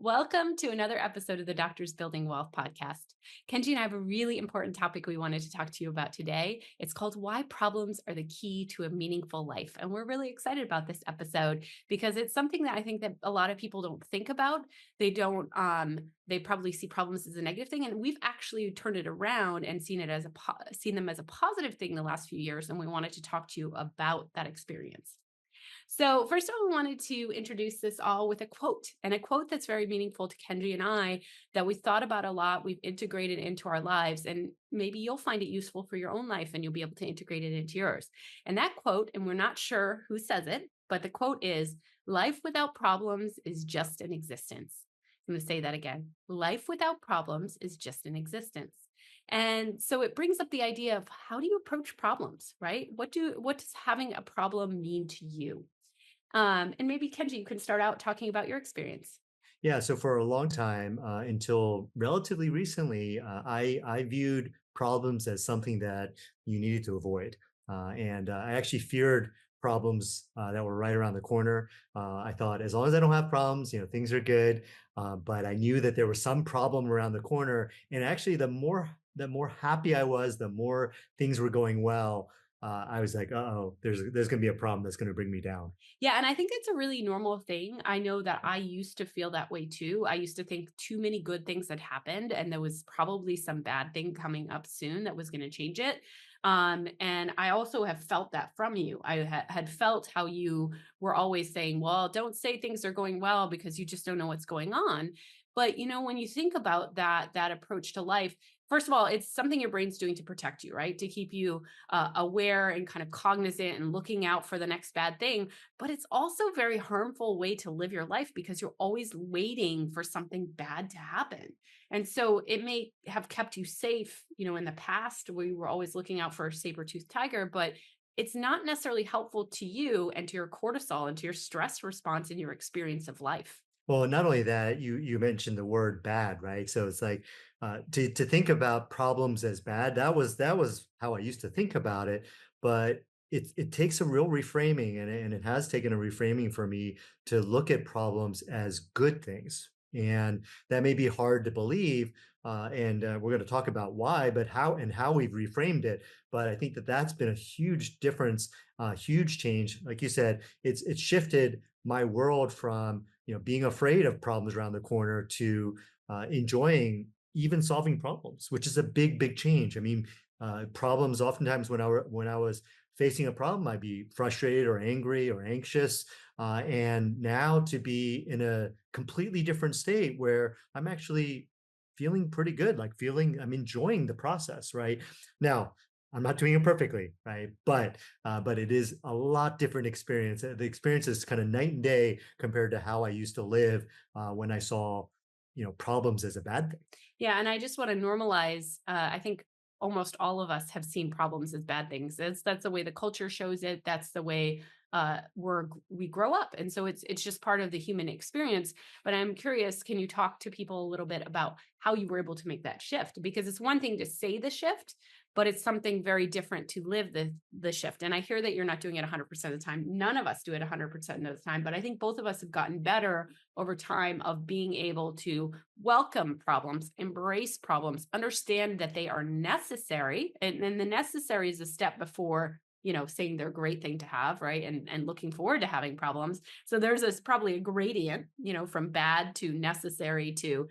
Welcome to another episode of the Doctors Building Wealth podcast. Kenji and I have a really important topic we wanted to talk to you about today. It's called Why Problems Are the Key to a Meaningful Life. And we're really excited about this episode because it's something that I think that a lot of people don't think about. They probably see problems as a negative thing. And we've actually turned it around and seen them as a positive thing the last few years. And we wanted to talk to you about that experience. So, first of all, we wanted to introduce this all with a quote, and a quote that's very meaningful to Kenji and I that we thought about a lot, we've integrated into our lives, and maybe you'll find it useful for your own life and you'll be able to integrate it into yours. And that quote, and we're not sure who says it, but the quote is, "Life without problems is just an existence." I'm going to say that again. Life without problems is just an existence. And so it brings up the idea of how do you approach problems, right? What does having a problem mean to you? And maybe Kenji, you can start out talking about your experience. Yeah, so for a long time, until relatively recently, I viewed problems as something that you needed to avoid, and I actually feared problems that were right around the corner. I thought, as long as I don't have problems, things are good. But I knew that there was some problem around the corner, and actually, the more happy I was, the more things were going well. I was like, oh, there's going to be a problem that's going to bring me down. Yeah, and I think it's a really normal thing. I know that I used to feel that way too. I used to think too many good things had happened, and there was probably some bad thing coming up soon that was going to change it. And I also have felt that from you. I had felt how you were always saying, "Well, don't say things are going well because you just don't know what's going on." But when you think about that approach to life, first of all, it's something your brain's doing to protect you, right? To keep you aware and kind of cognizant and looking out for the next bad thing, but it's also a very harmful way to live your life because you're always waiting for something bad to happen. And so it may have kept you safe, in the past where you were always looking out for a saber-toothed tiger, but it's not necessarily helpful to you and to your cortisol and to your stress response in your experience of life. Well, not only that, you mentioned the word bad, right? So it's like to think about problems as bad. That was how I used to think about it, but it takes a real reframing, and it has taken a reframing for me to look at problems as good things, and that may be hard to believe. And we're going to talk about why, but how we've reframed it. But I think that that's been a huge difference, huge change. Like you said, it's shifted my world from being afraid of problems around the corner to enjoying even solving problems, which is a big, big change. I mean, problems oftentimes when I was facing a problem, I'd be frustrated or angry or anxious, and now to be in a completely different state where I'm actually feeling pretty good, like feeling I'm enjoying the process. Right now, I'm not doing it perfectly, right? But it is a lot different experience. The experience is kind of night and day compared to how I used to live when I saw, problems as a bad thing. Yeah, and I just want to normalize. I think almost all of us have seen problems as bad things. That's the way the culture shows it. That's the way we grow up, and so it's just part of the human experience. But I'm curious, can you talk to people a little bit about how you were able to make that shift? Because it's one thing to say the shift, but it's something very different to live the shift. And I hear that you're not doing it 100% of the time. None of us do it 100% of the time, but I think both of us have gotten better over time of being able to welcome problems, embrace problems, understand that they are necessary. And the necessary is a step before, saying they're a great thing to have, right? And looking forward to having problems. So there's this probably a gradient, from bad to necessary to,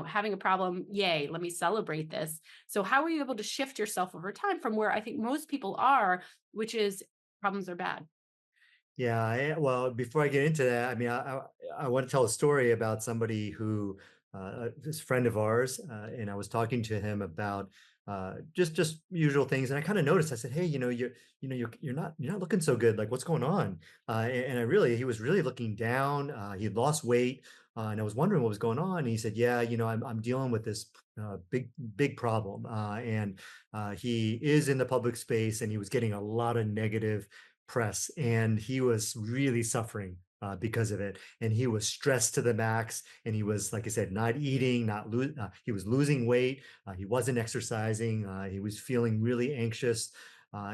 having a problem. Yay, let me celebrate this. So how are you able to shift yourself over time from where I think most people are, which is problems are bad? Yeah, well, before I get into that, I mean, I want to tell a story about somebody who, this friend of ours, and I was talking to him about just usual things, and I kind of noticed. I said, "Hey, you're not looking so good. Like, what's going on?" And he was really looking down. He had lost weight, and I was wondering what was going on. And he said, "Yeah, I'm dealing with this big problem, and he is in the public space, and he was getting a lot of negative press, and he was really suffering because of it. And he was stressed to the max, and he was, like I said, not eating, he was losing weight. He wasn't exercising. He was feeling really anxious.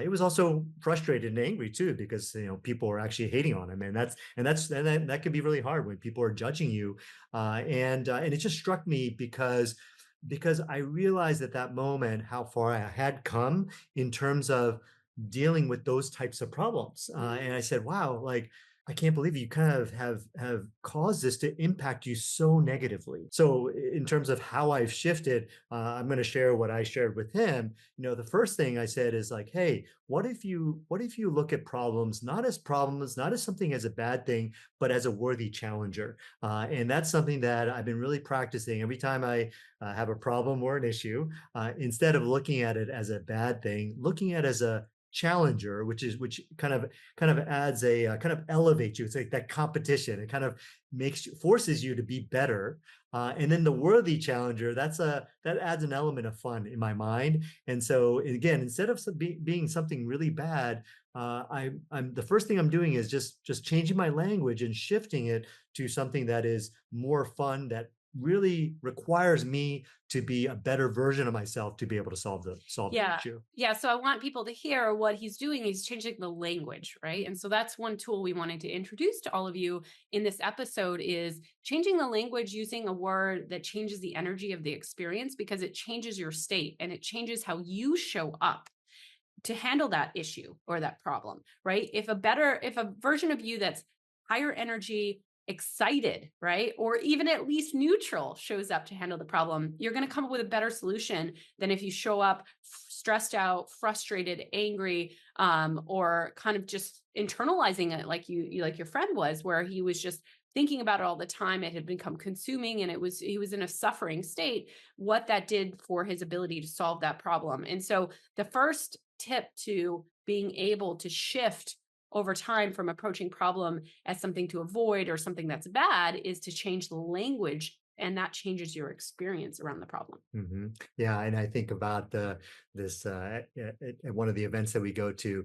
It was also frustrated and angry too because people are actually hating on him, and that can be really hard when people are judging you. And it just struck me because I realized at that moment how far I had come in terms of dealing with those types of problems. And I said, "Wow, like I can't believe you kind of have caused this to impact you so negatively." So, in terms of how I've shifted, I'm going to share what I shared with him. The first thing I said is like, "Hey, what if you look at problems, not as something as a bad thing, but as a worthy challenger?" And that's something that I've been really practicing every time I have a problem or an issue. Instead of looking at it as a bad thing, looking at it as a challenger, which kind of adds a kind of elevates you. It's like that competition. It kind of forces you to be better. And then the worthy challenger, that adds an element of fun in my mind. And so again, instead of being something really bad, I'm the first thing I'm doing is just changing my language and shifting it to something that is more fun, that really requires me to be a better version of myself to be able to solve the Yeah. issue. Yeah. So I want people to hear what he's doing. He's changing the language, right? And so that's one tool we wanted to introduce to all of you in this episode is changing the language using a word that changes the energy of the experience because it changes your state and it changes how you show up to handle that issue or that problem, right? If a version of you that's higher energy, excited, right? Or even at least neutral shows up to handle the problem, you're going to come up with a better solution than if you show up stressed out, frustrated, angry, or kind of just internalizing it like like your friend was, where he was just thinking about it all the time. It had become consuming and he was in a suffering state, what that did for his ability to solve that problem. And so the first tip to being able to shift over time from approaching problem as something to avoid or something that's bad is to change the language, and that changes your experience around the problem. Yeah, and I think about the this at one of the events that we go to.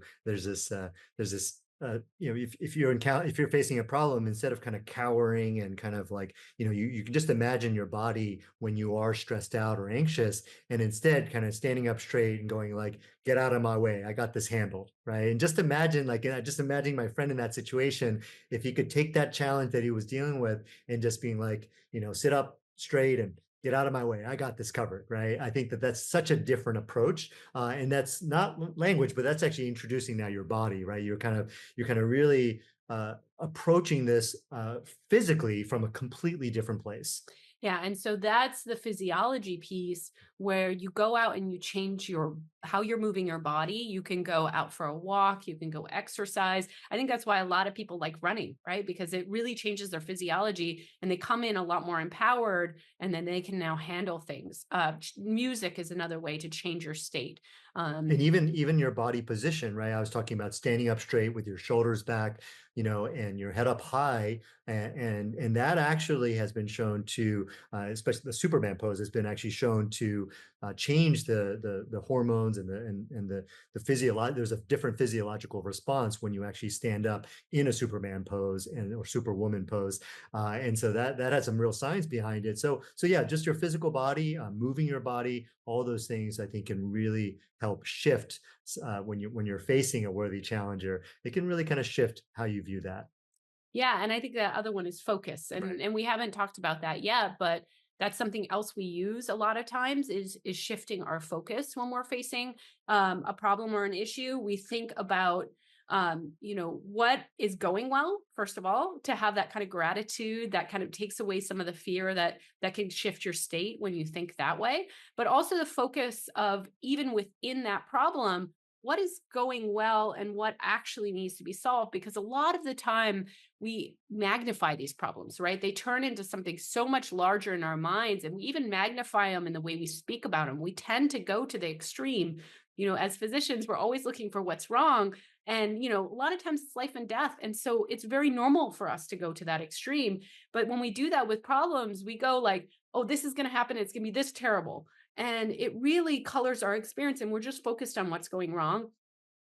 If you're facing a problem, instead of kind of cowering and kind of like you can just imagine your body when you are stressed out or anxious, and instead kind of standing up straight and going like, "Get out of my way! I got this handled," right? And just imagine just imagining my friend in that situation, if he could take that challenge that he was dealing with and just being like, sit up straight and get out of my way. I got this covered, right? I think that that's such a different approach, and that's not language, but that's actually introducing now your body, right? You're kind of really approaching this physically from a completely different place. Yeah, and so that's the physiology piece where you go out and you change your how you're moving your body. You can go out for a walk, you can go exercise. I think that's why a lot of people like running, right? Because it really changes their physiology and they come in a lot more empowered and then they can now handle things. Music is another way to change your state. And Um, even your body position, right? I was talking about standing up straight with your shoulders back, and your head up high, and that actually has been shown to, especially the Superman pose, has been actually shown to change the hormones and the physiological. There's a different physiological response when you actually stand up in a Superman pose or Superwoman pose, and so that has some real science behind it. So yeah, just your physical body, moving your body, all those things I think can really help shift when you're facing a worthy challenger. It can really kind of shift how you view that. Yeah, and I think the other one is focus, Right. and we haven't talked about that yet, but that's something else we use a lot of times is shifting our focus when we're facing a problem or an issue. We think about what is going well first of all, to have that kind of gratitude that kind of takes away some of the fear that can shift your state when you think that way, but also the focus of even within that problem, what is going well and what actually needs to be solved, because a lot of the time we magnify these problems, right? They turn into something so much larger in our minds, and we even magnify them in the way we speak about them. We tend to go to the extreme. As physicians, we're always looking for what's wrong. And, a lot of times it's life and death. And so it's very normal for us to go to that extreme. But when we do that with problems, we go like, oh, this is going to happen. It's going to be this terrible. And it really colors our experience. And we're just focused on what's going wrong.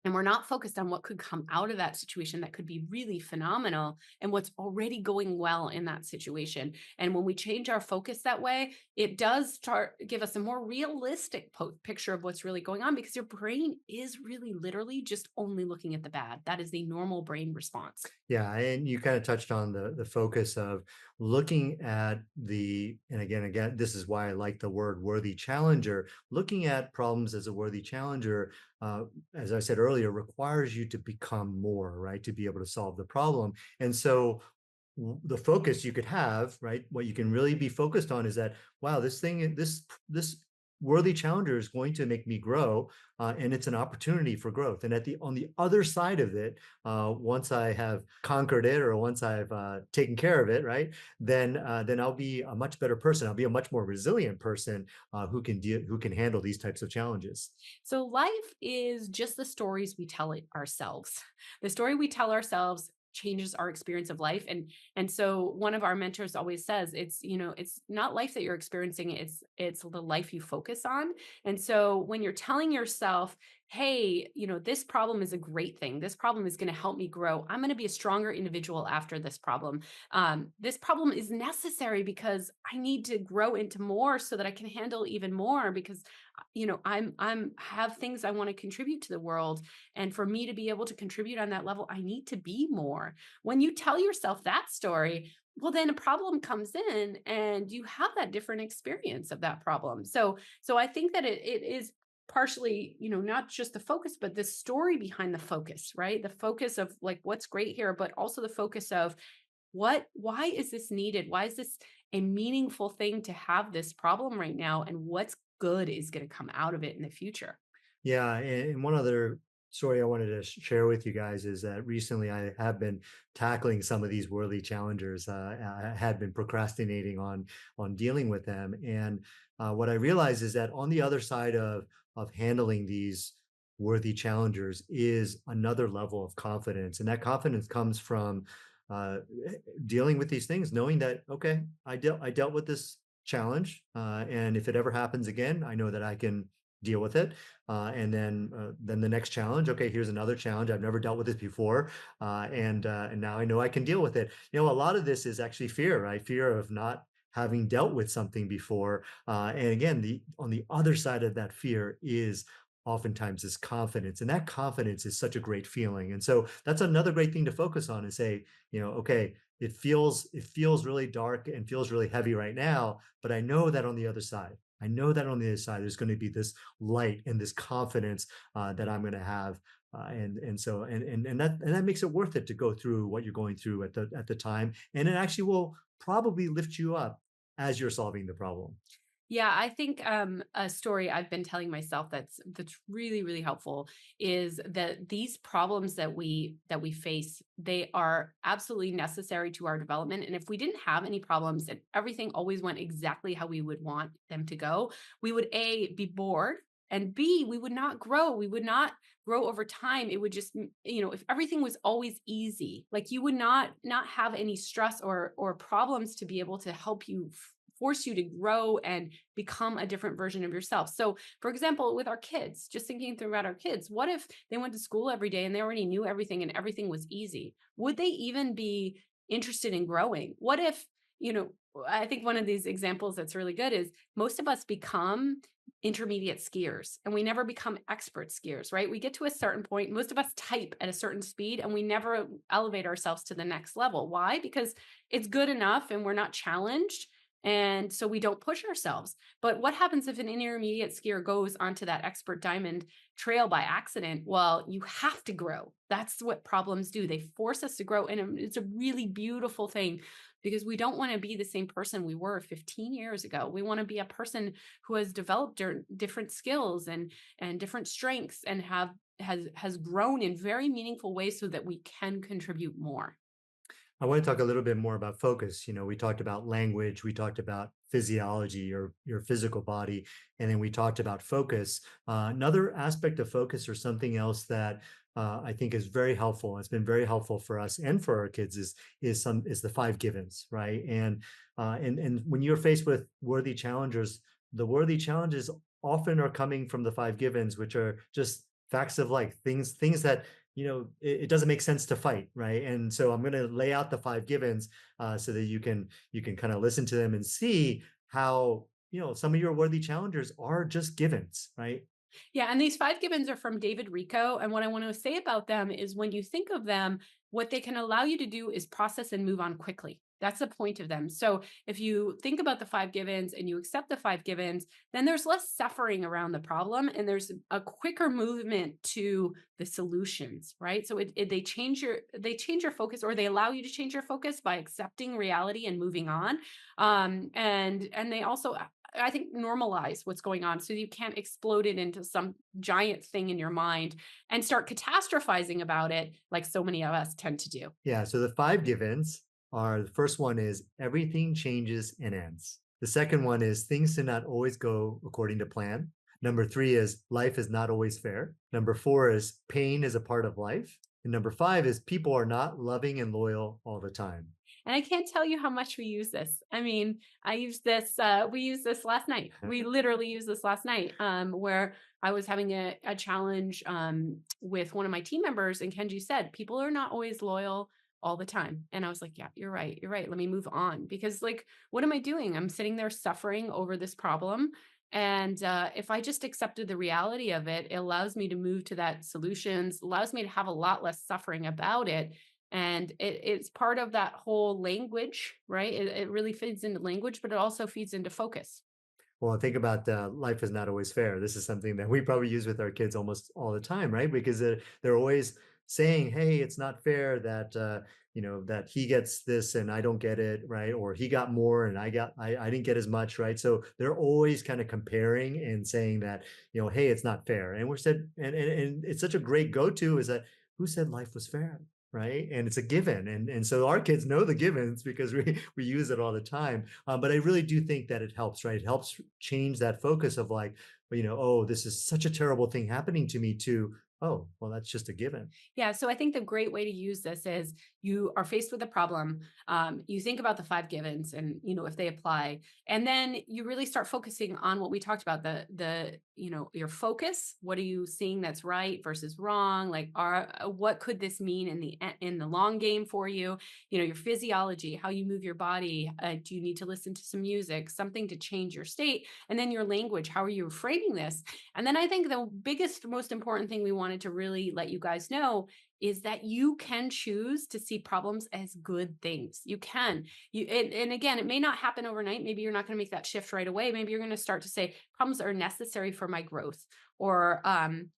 and we're not focused on what could come out of that situation that could be really phenomenal and what's already going well in that situation. And when we change our focus that way, it does start give us a more realistic picture of what's really going on, because your brain is really literally just only looking at the bad. That is the normal brain response. Yeah, and you kind of touched on the focus of looking at and again, this is why I like the word worthy challenger. Looking at problems as a worthy challenger, uh, as I said earlier, requires you to become more, right, to be able to solve the problem. And so the focus you could have, right? What you can really be focused on is that, wow, this worthy challenger is going to make me grow, and it's an opportunity for growth. And on the other side of it, once I have conquered it, or once I've taken care of it, right, then I'll be a much better person. I'll be a much more resilient person, who can handle these types of challenges. So life is just the stories we tell it ourselves. The story we tell ourselves changes our experience of life. And so one of our mentors always says, it's not life that you're experiencing, it's the life you focus on. And so when you're telling yourself, hey, this problem is a great thing, this problem is going to help me grow, I'm going to be a stronger individual after this problem, this problem is necessary because I need to grow into more so that I can handle even more, because I'm have things I want to contribute to the world, and for me to be able to contribute on that level, I need to be more. When you tell yourself that story, well, then a problem comes in and you have that different experience of that problem. So I think that it is partially, not just the focus, but the story behind the focus, right? The focus of like what's great here, but also the focus of why is this needed? Why is this a meaningful thing to have this problem right now? And what's good is going to come out of it in the future? Yeah, and one other story I wanted to share with you guys is that recently I have been tackling some of these worthy challengers. I had been procrastinating on dealing with them, and what I realized is that on the other side of handling these worthy challengers is another level of confidence, and that confidence comes from uh, dealing with these things, knowing that okay, I dealt with this challenge, and if it ever happens again, I know that I can deal with it. And then the next challenge. Okay, here's another challenge. I've never dealt with this before, and now I know I can deal with it. A lot of this is actually fear, right? Fear of not having dealt with something before. And again, the on the other side of that fear is oftentimes is confidence, and that confidence is such a great feeling. And so that's another great thing to focus on and say, okay, it feels really dark and feels really heavy right now, but I know that on the other side. I know that on the other side, there's going to be this light and this confidence that I'm going to have, and that makes it worth it to go through what you're going through at the time, and it actually will probably lift you up as you're solving the problem. Yeah, I think a story I've been telling myself that's really really helpful is that these problems that we face, they are absolutely necessary to our development. And if we didn't have any problems and everything always went exactly how we would want them to go, we would a be bored, and b we would not grow. We would not grow over time. It would just if everything was always easy, like you would not have any stress or problems to be able to help you force you to grow and become a different version of yourself. So, for example, with our kids, just thinking through about our kids, what if they went to school every day and they already knew everything and everything was easy? Would they even be interested in growing? What if, you know, I think one of these examples that's really good is most of us become intermediate skiers and we never become expert skiers, right? We get to a certain point, most of us type at a certain speed and we never elevate ourselves to the next level. Why? Because it's good enough and we're not challenged, and so we don't push ourselves. But what happens if an intermediate skier goes onto that expert diamond trail by accident? Well, you have to grow. That's what problems do. They force us to grow. And it's a really beautiful thing, because we don't want to be the same person we were 15 years ago. We want to be a person who has developed different skills and different strengths, and has grown in very meaningful ways so that we can contribute more. I want to talk a little bit more about focus. We talked about language, we talked about physiology, your physical body, and then we talked about focus. Another aspect of focus, or something else that I think is very helpful. It's been very helpful for us and for our kids is the five givens, right? And when you're faced with worthy challengers, the worthy challenges often are coming from the five givens, which are just facts of life, things that it doesn't make sense to fight, right? And so I'm going to lay out the five givens so that you can kind of listen to them and see how some of your worthy challengers are just givens, right? Yeah, and these 5 givens are from David Rico, and what I want to say about them is when you think of them, what they can allow you to do is process and move on quickly. That's the point of them. So, if you think about the 5 givens and you accept the 5 givens, then there's less suffering around the problem and there's a quicker movement to the solutions, right? So they change your focus, or they allow you to change your focus by accepting reality and moving on. And they also, I think, normalize what's going on so you can't explode it into some giant thing in your mind and start catastrophizing about it like so many of us tend to do. Yeah, so the five givens are, the first one is everything changes and ends. The second one is things do not always go according to plan. Number three is life is not always fair. Number four is pain is a part of life. And number five is people are not loving and loyal all the time. And I can't tell you how much we use this. I mean, we used this last night. We literally used this last night, where I was having a challenge with one of my team members, and Kenji said, people are not always loyal all the time. And I was like, yeah, you're right. You're right. Let me move on. Because, like, what am I doing? I'm sitting there suffering over this problem. And if I just accepted the reality of it, it allows me to move to that solutions, allows me to have a lot less suffering about it, and it's part of that whole language, right? It really feeds into language, but it also feeds into focus. Well, think about life is not always fair. This is something that we probably use with our kids almost all the time, right? Because they're always saying, "Hey, it's not fair that that he gets this and I don't get it, right? Or he got more and I didn't get as much, right?" So they're always kind of comparing and saying that "Hey, it's not fair." And we're said, and it's such a great go to is that who said life was fair? Right. And it's a given. And so our kids know the givens because we use it all the time. But I really do think that it helps, right? It helps change that focus of like, oh, this is such a terrible thing happening to me to, oh, well, that's just a given. Yeah, so I think the great way to use this is you are faced with a problem. You think about the 5 givens, and if they apply, and then you really start focusing on what we talked about, the your focus. What are you seeing that's right versus wrong? Like, what could this mean in the long game for you? Your physiology, how you move your body. Do you need to listen to some music, something to change your state? And then your language. How are you framing this? And then I think the biggest, most important thing we wanted to really let you guys know is that you can choose to see problems as good things. You can. And again, it may not happen overnight. Maybe you're not going to make that shift right away. Maybe you're going to start to say problems are necessary for my growth, or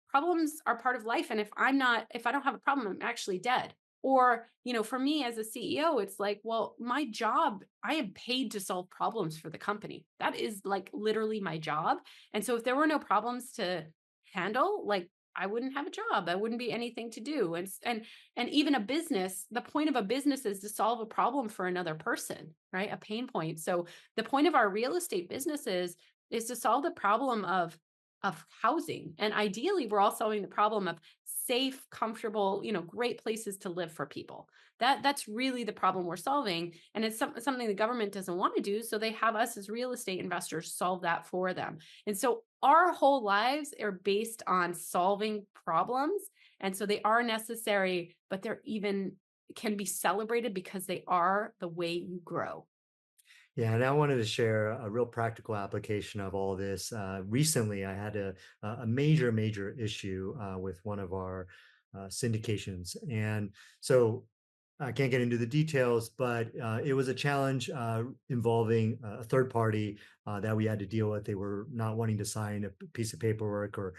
problems are part of life. And if I don't have a problem, I'm actually dead. Or, for me as a CEO, it's like, well, my job, I am paid to solve problems for the company. That is like literally my job. And so if there were no problems to handle, like, I wouldn't have a job. That wouldn't be anything to do. And even a business, the point of a business is to solve a problem for another person, right? A pain point. So the point of our real estate businesses is to solve the problem of housing. And ideally, we're all solving the problem of safe, comfortable, great places to live for people. That's really the problem we're solving. And it's something the government doesn't want to do. So they have us as real estate investors solve that for them. And so our whole lives are based on solving problems. And so they are necessary, but they're even can be celebrated because they are the way you grow. Yeah, and I wanted to share a real practical application of all this. Recently, I had a major issue with one of our syndications, and so I can't get into the details, but it was a challenge involving a third party that we had to deal with. They were not wanting to sign a piece of paperwork or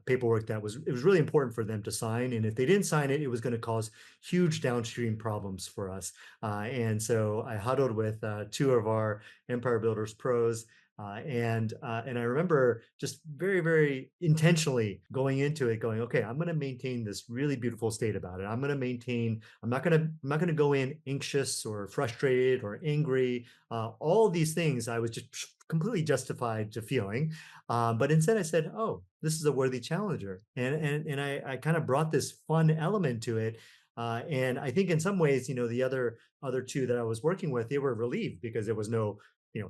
paperwork that it was really important for them to sign. And if they didn't sign it, it was going to cause huge downstream problems for us. And so I huddled with two of our Empire Builders pros. And I remember just very intentionally going into it, going, okay, I'm going to maintain this really beautiful state about it. I'm going to maintain. I'm not going to go in anxious or frustrated or angry. All these things I was just completely justified to feeling, but instead I said, "Oh, this is a worthy challenger," and I kind of brought this fun element to it. And I think in some ways, the other two that I was working with, they were relieved because there was no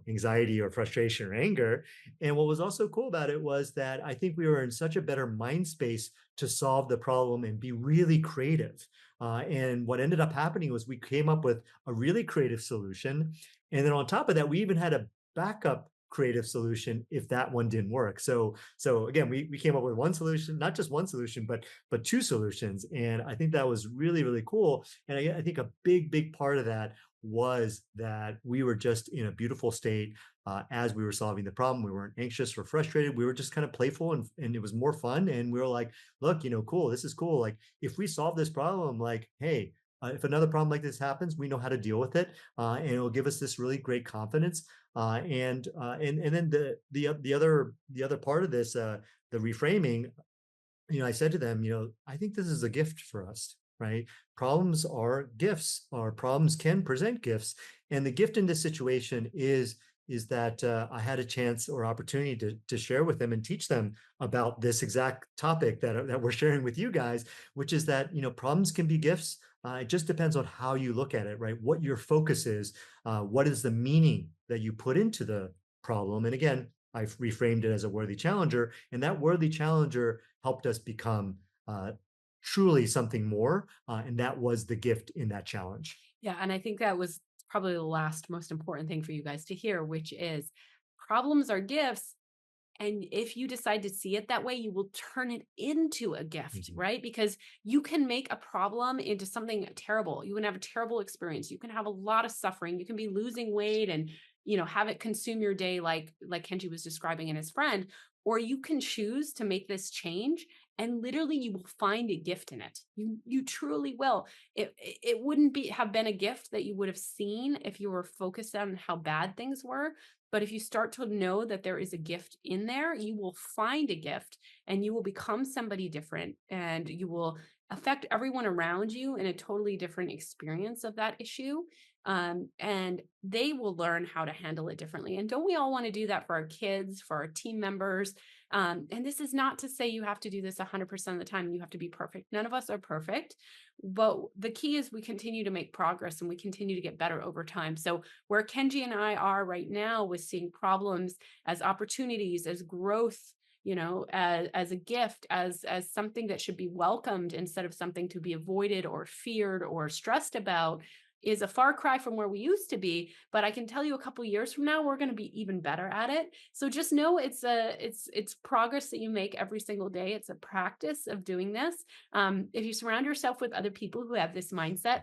anxiety or frustration or anger. And what was also cool about it was that I think we were in such a better mind space to solve the problem and be really creative. And what ended up happening was we came up with a really creative solution. And then on top of that, we even had a backup creative solution if that one didn't work. So again, we came up with one solution, not just one solution, but two solutions. And I think that was really, really cool. And I think a big part of that was that we were just in a beautiful state as we were solving the problem. We weren't anxious or frustrated. We were just kind of playful and it was more fun. And we were like, look, cool, this is cool. Like if we solve this problem, like, hey, if another problem like this happens, we know how to deal with it, and it will give us this really great confidence. And then the other part of this, the reframing, I said to them, I think this is a gift for us, right? Problems are gifts, or problems can present gifts. And the gift in this situation is that I had a chance or opportunity to share with them and teach them about this exact topic that we're sharing with you guys, which is that problems can be gifts. It just depends on how you look at it, right? What your focus is, what is the meaning that you put into the problem, and again, I've reframed it as a worthy challenger, and that worthy challenger helped us become truly something more. And that was the gift in that challenge. Yeah, and I think that was probably the last most important thing for you guys to hear, which is problems are gifts. And if you decide to see it that way, you will turn it into a gift, Mhm. right? Because you can make a problem into something terrible. You can have a terrible experience. You can have a lot of suffering. You can be losing weight and, have it consume your day like Kenji was describing in his friend, or you can choose to make this change and literally you will find a gift in it. You truly will. It wouldn't be have been a gift that you would have seen if you were focused on how bad things were, but if you start to know that there is a gift in there, you will find a gift and you will become somebody different and you will affect everyone around you in a totally different experience of that issue. And they will learn how to handle it differently. And don't we all want to do that for our kids, for our team members? And this is not to say you have to do this 100% of the time. You have to be perfect. None of us are perfect. But the key is we continue to make progress and we continue to get better over time. So where Kenji and I are right now with seeing problems as opportunities, as growth, as a gift, as something that should be welcomed instead of something to be avoided or feared or stressed about, is a far cry from where we used to be. But I can tell you a couple years from now we're going to be even better at it. So just know it's progress that you make every single day. It's a practice of doing this. If you surround yourself with other people who have this mindset,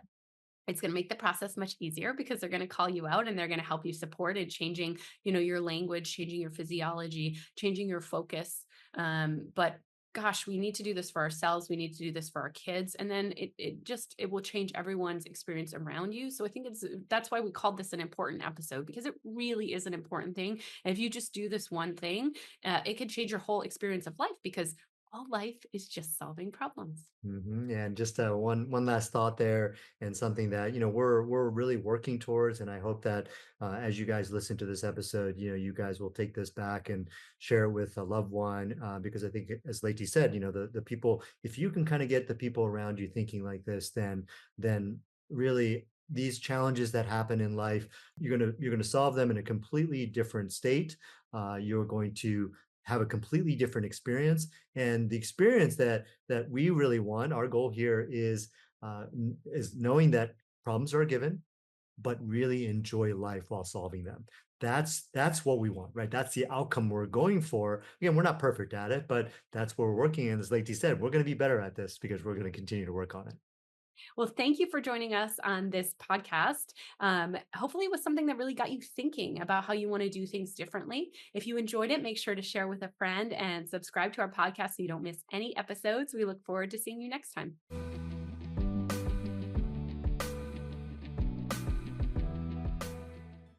it's going to make the process much easier because they're going to call you out and they're going to help you support in changing, your language, changing your physiology, changing your focus. But gosh, we need to do this for ourselves. We need to do this for our kids. And then it will change everyone's experience around you. So I think that's why we called this an important episode, because it really is an important thing. And if you just do this one thing, it could change your whole experience of life, because all life is just solving problems. Yeah, and just one last thought there, and something that we're really working towards, and I hope that as you guys listen to this episode, you guys will take this back and share it with a loved one, because I think, as Leti said, the people, if you can kind of get the people around you thinking like this, then really these challenges that happen in life, you're gonna solve them in a completely different state. You're going to have a completely different experience, and the experience that we really want, our goal here is knowing that problems are a given, but really enjoy life while solving them. That's what we want, right? That's the outcome we're going for. Again, we're not perfect at it, but that's what we're working in. As Leti said, we're going to be better at this because we're going to continue to work on it. Well, thank you for joining us on this podcast. Hopefully, it was something that really got you thinking about how you want to do things differently. If you enjoyed it, make sure to share with a friend and subscribe to our podcast so you don't miss any episodes. We look forward to seeing you next time.